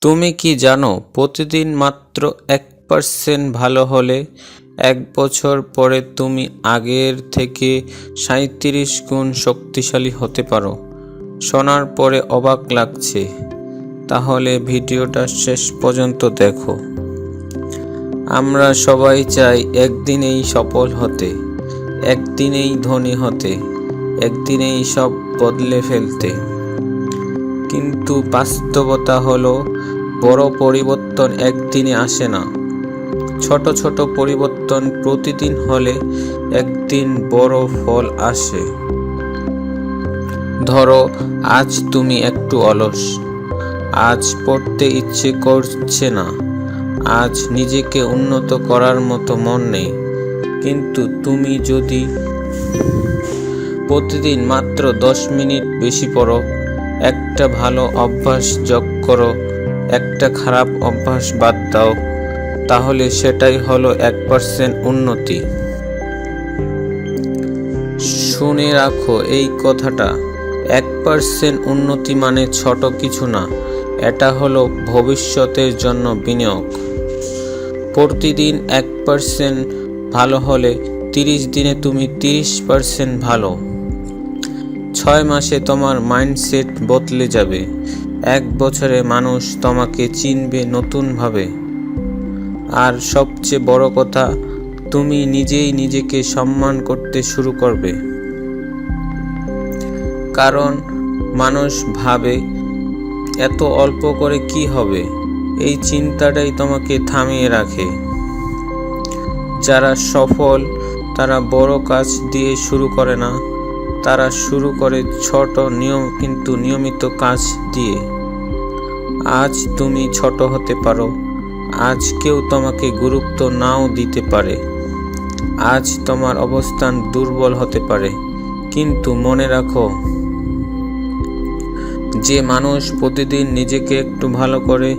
তুমি কি জানো প্রতিদিন মাত্র 1% ভালো হলে 1 বছর পরে তুমি আগের থেকে 37 গুণ শক্তিশালী হতে পারো? শোনার পরে অবাক লাগছে? তাহলে ভিডিওটা শেষ পর্যন্ত দেখো। আমরা সবাই চাই একদিনেই সফল হতে, একদিনেই ধনী হতে, একদিনেই সব বদলে ফেলতে। কিন্তু বাস্তবতা হলো বড় পরিবর্তন একদিনে আসে না। ছোট ছোট পরিবর্তন প্রতিদিন হলে একদিন বড় ফল আসে। ধরো, আজ তুমি একটু অলস, আজ পড়তে ইচ্ছে করছে না, আজ নিজেকে উন্নত করার মতো মন নেই। কিন্তু তুমি যদি প্রতিদিন মাত্র 10 মিনিট বেশি পড়ো, একটা ভালো অভ্যাস যোগ করো, একটা খারাপ অভ্যাস বাদ দাও, তাহলে সেটাই হলো 1% উন্নতি। শুনে রাখো এই কথাটা, 1% উন্নতি মানে ছোট কিছু না, এটা হলো ভবিষ্যতের জন্য বিনিয়োগ। প্রতিদিন 1% ভালো হলে 30 দিনে তুমি 30% ভালো। 6 মাসে তোমার মাইন্ডসেট বদলে যাবে। 1 বছরে মানুষ তোমাকে চিনবে নতুনভাবে। আর সবচেয়ে বড় কথা, তুমি নিজেই নিজেকে সম্মান করতে শুরু করবে। কারণ মানুষ ভাবে, এত অল্প করে কি হবে? এই চিন্তাটাই তোমাকে থামিয়ে রাখে। যারা সফল তারা বড় কাজ দিয়ে শুরু করে না, তারা শুরু করে ছোট কিন্তু নিয়মিত কাজ দিয়ে। আজ তুমি ছোট হতে পারো, আজ কেউ তোমাকে গুরুত্ব নাও দিতে পারে, আজ তোমার অবস্থান দুর্বল হতে পারে, কিন্তু মনে রাখো, যে মানুষ প্রতিদিন নিজেকে একটু ভালো করে,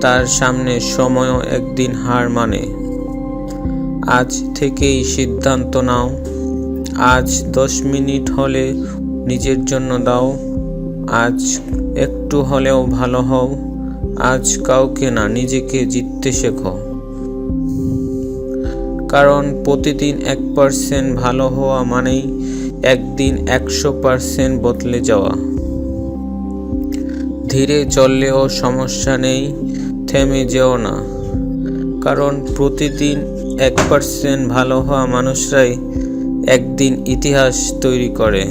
তার সামনে সময়ও একদিন হার মানে। আজ থেকেই সিদ্ধান্ত নাও, আজ 10 মিনিট হলে নিজের জন্য দাও, আজ একটু হলেও ভালো হও, আজ কাউকে না, নিজেকে জিততে শেখো। কারণ প্রতিদিন 1% ভালো হওয়া মানেই একদিন 100% বদলে যাওয়া। ধীরে চললেও সমস্যা নেই, থেমে যেও না। কারণ প্রতিদিন 1% ভালো হওয়া মানুষরাই একদিন ইতিহাস তৈরি করে।